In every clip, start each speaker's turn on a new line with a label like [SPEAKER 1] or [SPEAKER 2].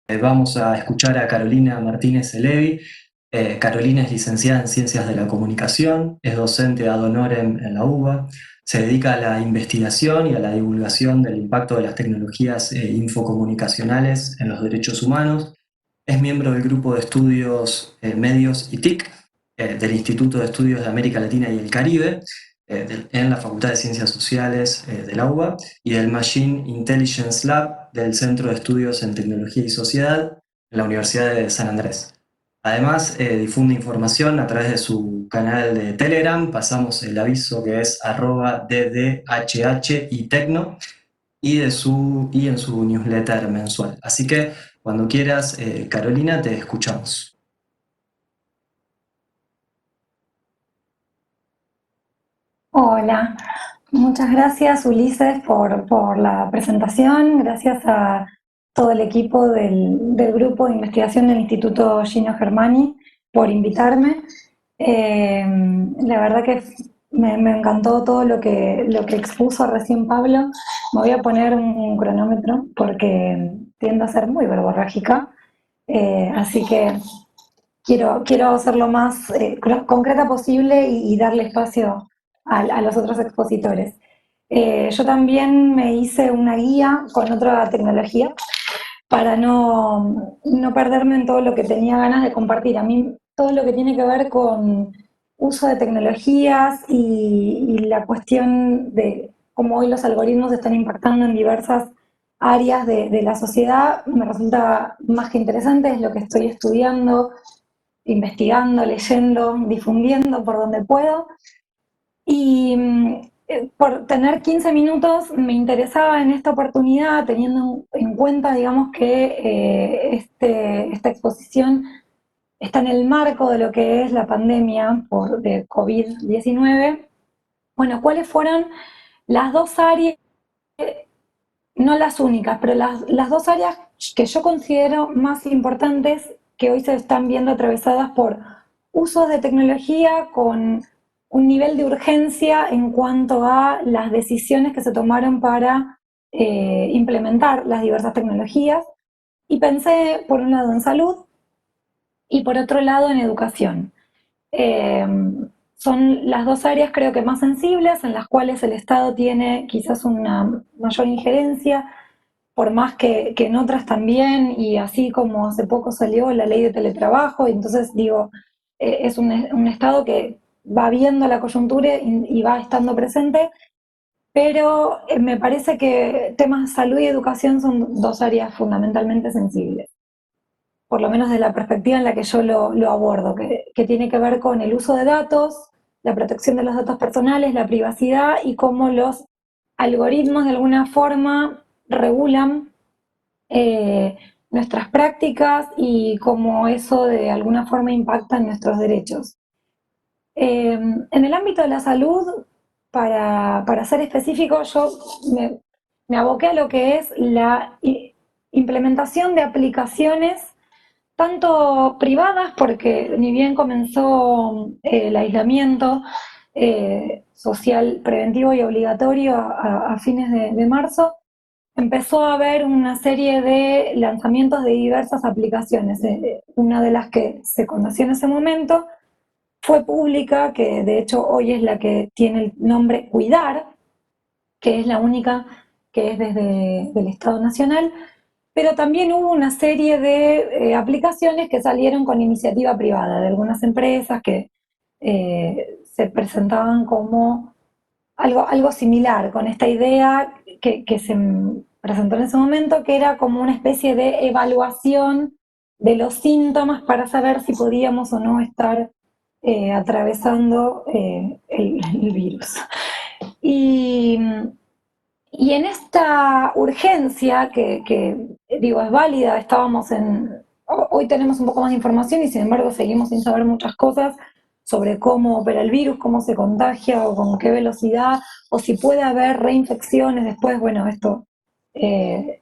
[SPEAKER 1] Vamos a escuchar a Carolina Martínez Elevi. Carolina es licenciada en Ciencias de la Comunicación, es docente ad honorem en la UBA, se dedica a la investigación y a la divulgación del impacto de las tecnologías infocomunicacionales en los derechos humanos. Es miembro del grupo de estudios medios y TIC del Instituto de Estudios de América Latina y el Caribe en la Facultad de Ciencias Sociales de la UBA y del Machine Intelligence Lab del Centro de Estudios en Tecnología y Sociedad en la Universidad de San Andrés. Además, difunde información a través de su canal de Telegram, pasamos el aviso que es @ddhh y tecno, y en su newsletter mensual. Así que cuando quieras, Carolina, te escuchamos.
[SPEAKER 2] Hola, muchas gracias Ulises por la presentación, gracias a todo el equipo del grupo de investigación del Instituto Gino Germani por invitarme. La verdad que me encantó todo lo que expuso recién Pablo. Me voy a poner un cronómetro porque tiendo a ser muy verborrágica, así que quiero ser lo más concreta posible y darle espacio a los otros expositores. Yo también me hice una guía con otra tecnología para no perderme en todo lo que tenía ganas de compartir. A mí todo lo que tiene que ver con uso de tecnologías y la cuestión de cómo hoy los algoritmos están impactando en diversas áreas de la sociedad me resulta más que interesante, es lo que estoy estudiando, investigando, leyendo, difundiendo por donde puedo. Y por tener 15 minutos me interesaba en esta oportunidad, teniendo en cuenta, digamos, que esta exposición está en el marco de lo que es la pandemia de COVID-19. Bueno, ¿cuáles fueron las dos áreas, no las únicas, pero las dos áreas que yo considero más importantes que hoy se están viendo atravesadas por usos de tecnología con un nivel de urgencia en cuanto a las decisiones que se tomaron para implementar las diversas tecnologías? Y pensé, por un lado, en salud y por otro lado, en educación. Eh, Son las dos áreas creo que más sensibles en las cuales el Estado tiene quizás una mayor injerencia, por más que en otras también, y así como hace poco salió la ley de teletrabajo, y entonces digo, es un Estado que va viendo la coyuntura y va estando presente, pero me parece que temas de salud y educación son dos áreas fundamentalmente sensibles, por lo menos de la perspectiva en la que yo lo abordo, que tiene que ver con el uso de datos, la protección de los datos personales, la privacidad y cómo los algoritmos de alguna forma regulan eh, nuestras prácticas y cómo eso de alguna forma impacta en nuestros derechos. En el ámbito de la salud, para ser específico, yo me aboqué a lo que es la implementación de aplicaciones tanto privadas, porque ni bien comenzó el aislamiento social preventivo y obligatorio a fines de marzo, empezó a haber una serie de lanzamientos de diversas aplicaciones. Una de las que se conoció en ese momento fue pública, que de hecho hoy es la que tiene el nombre Cuidar, que es la única que es desde el Estado Nacional, pero también hubo una serie de aplicaciones que salieron con iniciativa privada de algunas empresas que se presentaban como algo similar, con esta idea que se presentó en ese momento, que era como una especie de evaluación de los síntomas para saber si podíamos o no estar atravesando el virus. Y, y en esta urgencia digo, es válida, hoy tenemos un poco más de información y sin embargo seguimos sin saber muchas cosas sobre cómo opera el virus, cómo se contagia o con qué velocidad, o si puede haber reinfecciones después. Bueno, esto,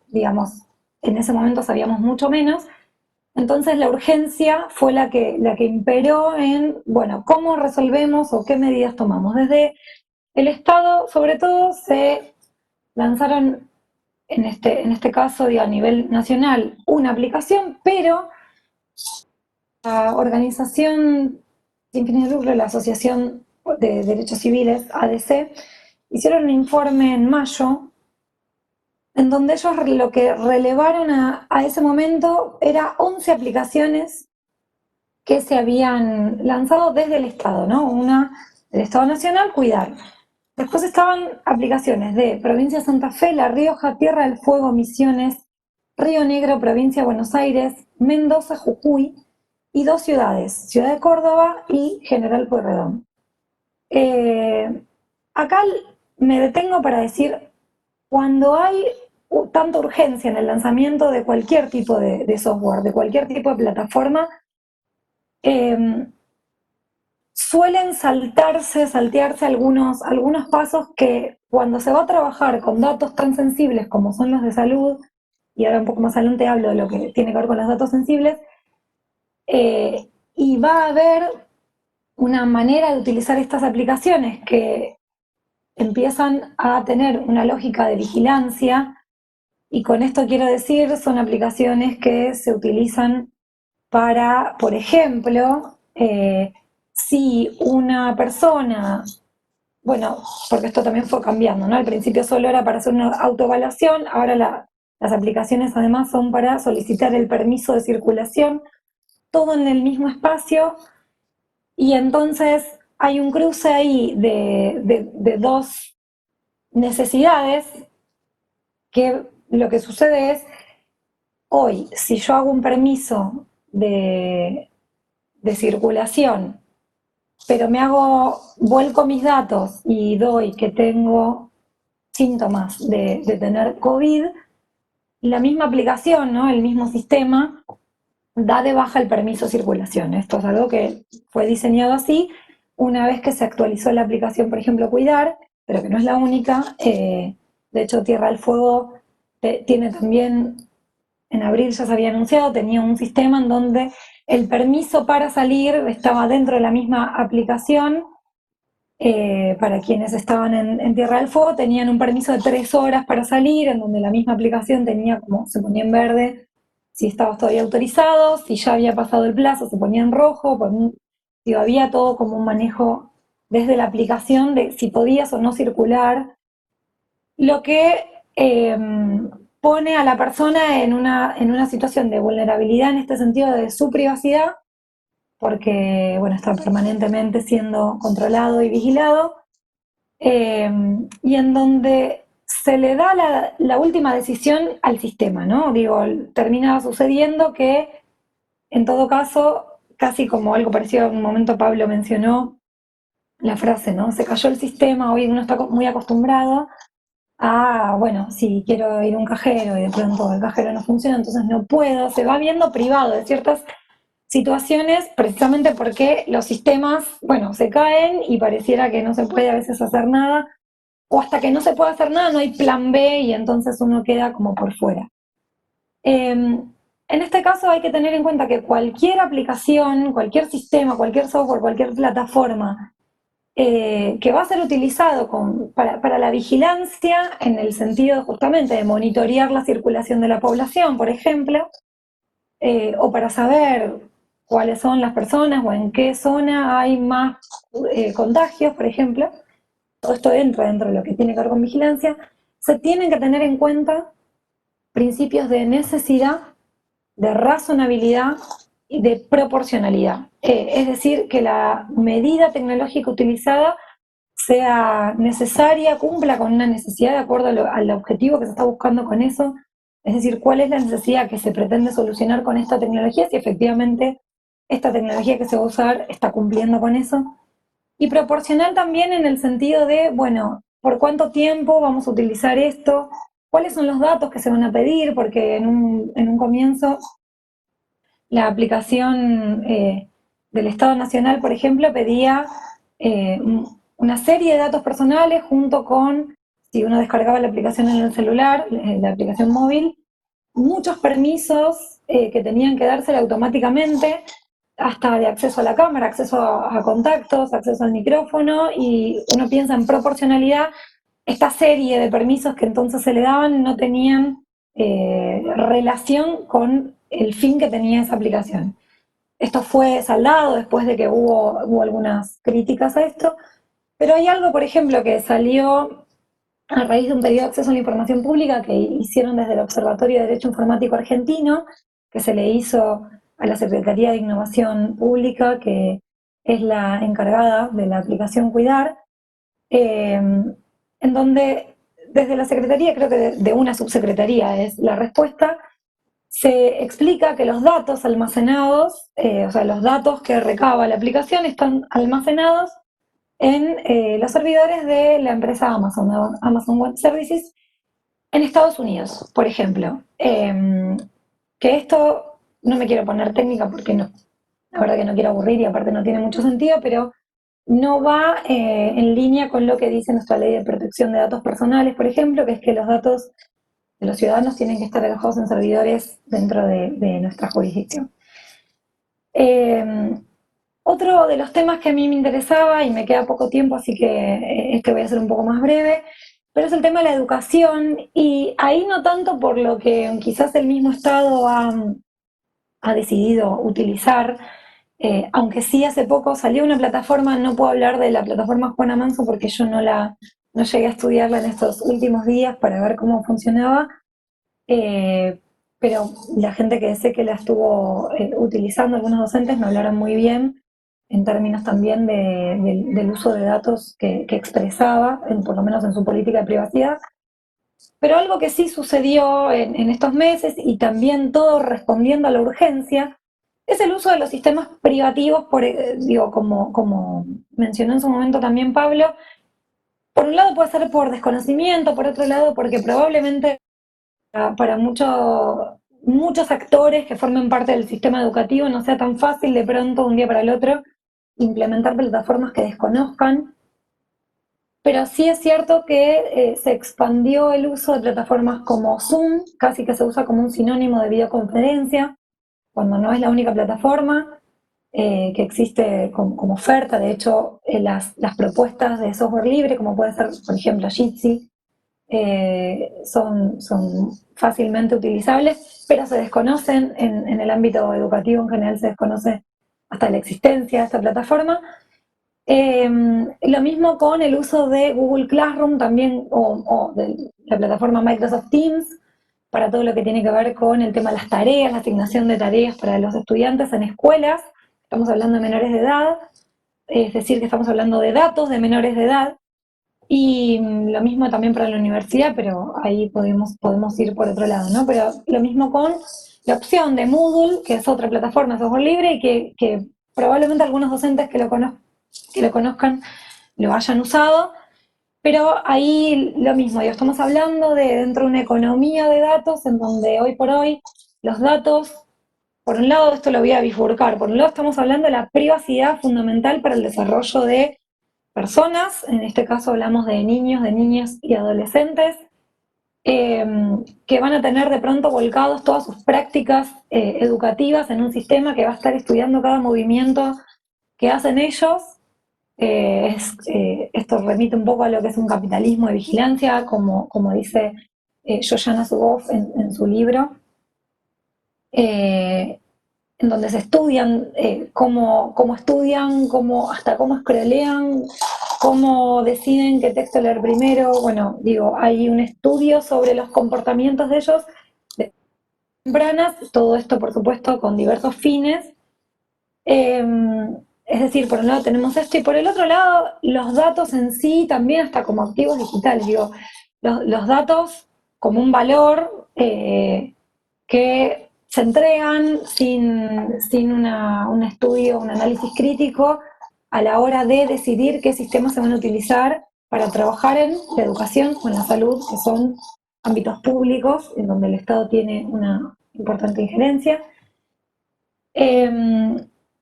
[SPEAKER 2] digamos, en ese momento sabíamos mucho menos. Entonces la urgencia fue la que imperó en, bueno, cómo resolvemos o qué medidas tomamos. Desde el Estado, sobre todo, se lanzaron en este caso, digo, a nivel nacional, una aplicación, pero la organización sin fines de lucro, la Asociación de Derechos Civiles, ADC, hicieron un informe en mayo en donde ellos lo que relevaron a ese momento era 11 aplicaciones que se habían lanzado desde el Estado, ¿no? Una del Estado Nacional, Cuidar. Después estaban aplicaciones de Provincia de Santa Fe, La Rioja, Tierra del Fuego, Misiones, Río Negro, Provincia de Buenos Aires, Mendoza, Jujuy, y 2 ciudades, Ciudad de Córdoba y General Pueyrredón. Acá me detengo para decir, cuando hay tanta urgencia en el lanzamiento de cualquier tipo de software, de cualquier tipo de plataforma, suelen saltearse algunos pasos que cuando se va a trabajar con datos tan sensibles como son los de salud, y ahora un poco más adelante hablo de lo que tiene que ver con los datos sensibles, y va a haber una manera de utilizar estas aplicaciones que empiezan a tener una lógica de vigilancia, y con esto quiero decir, son aplicaciones que se utilizan para, por ejemplo, si una persona, bueno, porque esto también fue cambiando, ¿no? Al principio solo era para hacer una autoevaluación, ahora las aplicaciones además son para solicitar el permiso de circulación, todo en el mismo espacio, y entonces hay un cruce ahí de dos necesidades, que lo que sucede es, hoy, si yo hago un permiso de circulación, pero vuelco mis datos y doy que tengo síntomas de tener COVID, la misma aplicación, ¿no? El mismo sistema da de baja el permiso de circulación. Esto es algo que fue diseñado así una vez que se actualizó la aplicación, por ejemplo, Cuidar, pero que no es la única. De hecho, Tierra del Fuego tiene también, en abril ya se había anunciado, tenía un sistema en donde el permiso para salir estaba dentro de la misma aplicación. Para quienes estaban en Tierra del Fuego tenían un permiso de 3 horas para salir, en donde la misma aplicación tenía como, se ponía en verde si estabas todavía autorizado, si ya había pasado el plazo se ponía en rojo, había todo como un manejo desde la aplicación de si podías o no circular, lo que pone a la persona en una situación de vulnerabilidad en este sentido de su privacidad, porque bueno, está permanentemente siendo controlado y vigilado, y en donde se le da la última decisión al sistema, ¿no? Digo, termina sucediendo que, en todo caso, casi como algo parecido, en un momento Pablo mencionó la frase, ¿no? Se cayó el sistema, hoy uno está muy acostumbrado a, bueno, si quiero ir a un cajero y de pronto el cajero no funciona, entonces no puedo, se va viendo privado de ciertas situaciones precisamente porque los sistemas, bueno, se caen y pareciera que no se puede a veces hacer nada, o hasta que no se puede hacer nada no hay plan B y entonces uno queda como por fuera. En este caso hay que tener en cuenta que cualquier aplicación, cualquier sistema, cualquier software, cualquier plataforma que va a ser utilizado para la vigilancia en el sentido justamente de monitorear la circulación de la población, por ejemplo, o para saber cuáles son las personas o en qué zona hay más contagios, por ejemplo, todo esto entra dentro de lo que tiene que ver con vigilancia, se tienen que tener en cuenta principios de necesidad, de razonabilidad y de proporcionalidad. Es decir, que la medida tecnológica utilizada sea necesaria, cumpla con una necesidad de acuerdo al objetivo que se está buscando con eso. Es decir, cuál es la necesidad que se pretende solucionar con esta tecnología, si efectivamente esta tecnología que se va a usar está cumpliendo con eso. Y proporcional también en el sentido de, bueno, ¿por cuánto tiempo vamos a utilizar esto? ¿Cuáles son los datos que se van a pedir? Porque en un comienzo la aplicación del Estado Nacional, por ejemplo, pedía una serie de datos personales junto con, si uno descargaba la aplicación en el celular, la aplicación móvil, muchos permisos que tenían que dársela automáticamente, hasta de acceso a la cámara, acceso a contactos, acceso al micrófono, y uno piensa en proporcionalidad, esta serie de permisos que entonces se le daban no tenían relación con el fin que tenía esa aplicación. Esto fue saldado después de que hubo algunas críticas a esto, pero hay algo, por ejemplo, que salió a raíz de un pedido de acceso a la información pública que hicieron desde el Observatorio de Derecho Informático Argentino, que se le hizo a la Secretaría de Innovación Pública, que es la encargada de la aplicación Cuidar, en donde desde la Secretaría, creo que de una subsecretaría es la respuesta, se explica que los datos almacenados, o sea, los datos que recaba la aplicación están almacenados en los servidores de la empresa Amazon, Amazon Web Services, en Estados Unidos, por ejemplo. Que esto, no me quiero poner técnica porque no, la verdad que no quiero aburrir y aparte no tiene mucho sentido, pero no va en línea con lo que dice nuestra ley de protección de datos personales, por ejemplo, que es que los datos de los ciudadanos tienen que estar alojados en servidores dentro de nuestra jurisdicción. Otro de los temas que a mí me interesaba, y me queda poco tiempo, así que este voy a ser un poco más breve, pero es el tema de la educación, y ahí no tanto por lo que quizás el mismo Estado ha decidido utilizar, aunque sí hace poco salió una plataforma, no puedo hablar de la plataforma Juana Manso porque yo no llegué a estudiarla en estos últimos días para ver cómo funcionaba, pero la gente que sé que la estuvo utilizando, algunos docentes me hablaron muy bien en términos también del uso de datos que expresaba, por lo menos en su política de privacidad. Pero algo que sí sucedió en estos meses, y también todo respondiendo a la urgencia, es el uso de los sistemas privativos, digo, como mencionó en su momento también Pablo. Por un lado puede ser por desconocimiento, por otro lado porque probablemente para muchos actores que formen parte del sistema educativo no sea tan fácil de pronto, de un día para el otro, implementar plataformas que desconozcan, pero sí es cierto que se expandió el uso de plataformas como Zoom, casi que se usa como un sinónimo de videoconferencia, cuando no es la única plataforma que existe como oferta. De hecho, las propuestas de software libre, como puede ser, por ejemplo, Jitsi, son fácilmente utilizables, pero se desconocen en el ámbito educativo en general, se desconoce hasta la existencia de esta plataforma. Lo mismo con el uso de Google Classroom también, o de la plataforma Microsoft Teams, para todo lo que tiene que ver con el tema de las tareas, la asignación de tareas para los estudiantes en escuelas. Estamos hablando de menores de edad, es decir, que estamos hablando de datos de menores de edad. Y lo mismo también para la universidad, pero ahí podemos ir por otro lado, ¿no? Pero lo mismo con la opción de Moodle, que es otra plataforma de software libre y que probablemente algunos docentes que lo conozcan lo hayan usado, pero ahí lo mismo, estamos hablando de dentro de una economía de datos en donde hoy por hoy los datos, por un lado, esto lo voy a bifurcar, por un lado estamos hablando de la privacidad fundamental para el desarrollo de personas, en este caso hablamos de niños, de niñas y adolescentes, que van a tener de pronto volcados todas sus prácticas educativas en un sistema que va a estar estudiando cada movimiento que hacen ellos. Esto remite un poco a lo que es un capitalismo de vigilancia, como dice Shoshana Zuboff en su libro, en donde se estudian cómo estudian, hasta cómo scrollean, cómo deciden qué texto leer primero. Bueno, digo, hay un estudio sobre los comportamientos de ellos de tempranas, todo esto por supuesto con diversos fines. Es decir, por un lado tenemos esto y por el otro lado los datos en sí también hasta como activos digitales, digo, los datos como un valor que se entregan sin un estudio, un análisis crítico a la hora de decidir qué sistemas se van a utilizar para trabajar en la educación o en la salud, que son ámbitos públicos en donde el Estado tiene una importante injerencia.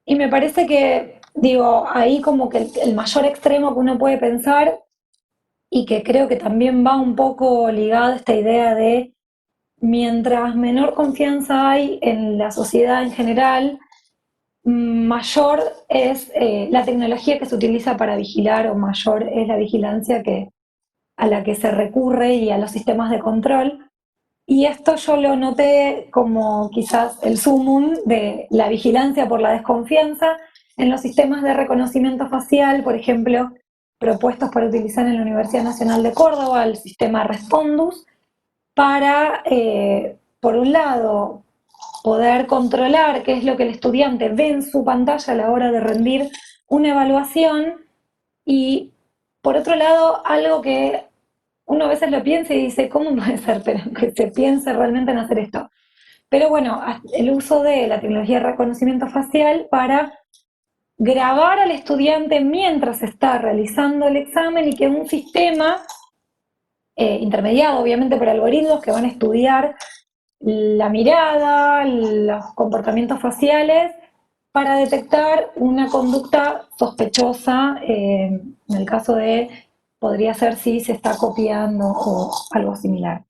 [SPEAKER 2] Y me parece que, digo, ahí como que el mayor extremo que uno puede pensar, y que creo que también va un poco ligado a esta idea de mientras menor confianza hay en la sociedad en general, mayor es la tecnología que se utiliza para vigilar, o mayor es la vigilancia a la que se recurre y a los sistemas de control. Y esto yo lo noté como quizás el sumum de la vigilancia por la desconfianza en los sistemas de reconocimiento facial, por ejemplo, propuestos para utilizar en la Universidad Nacional de Córdoba, el sistema Respondus, para, por un lado, poder controlar qué es lo que el estudiante ve en su pantalla a la hora de rendir una evaluación y, por otro lado, algo que uno a veces lo piensa y dice, ¿cómo puede ser pero que se piense realmente en hacer esto? Pero bueno, el uso de la tecnología de reconocimiento facial para grabar al estudiante mientras está realizando el examen y que un sistema intermediado, obviamente por algoritmos que van a estudiar la mirada, los comportamientos faciales, para detectar una conducta sospechosa, en el caso de, podría ser si se está copiando o algo similar.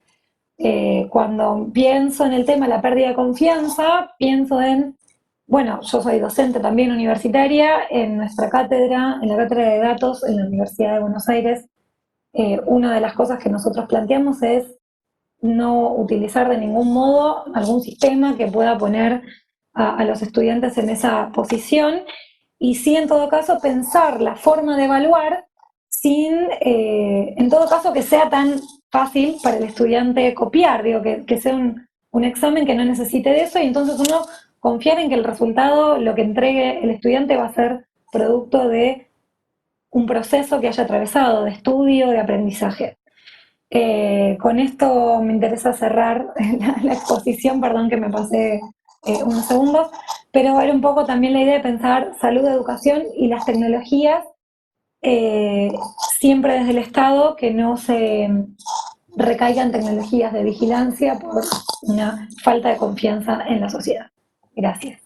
[SPEAKER 2] Cuando pienso en el tema de la pérdida de confianza, pienso en, bueno, yo soy docente también universitaria, en nuestra cátedra, en la cátedra de datos en la Universidad de Buenos Aires, una de las cosas que nosotros planteamos es no utilizar de ningún modo algún sistema que pueda poner a los estudiantes en esa posición y sí, en todo caso, pensar la forma de evaluar sin, en todo caso, que sea tan fácil para el estudiante copiar, digo, que sea un examen que no necesite de eso y entonces uno confiar en que el resultado, lo que entregue el estudiante va a ser producto de un proceso que haya atravesado de estudio, de aprendizaje. Con esto me interesa cerrar la exposición, perdón que me pasé unos segundos, pero era un poco también la idea de pensar salud, educación y las tecnologías eh, siempre desde el Estado, que no se recaigan tecnologías de vigilancia por una falta de confianza en la sociedad. Gracias.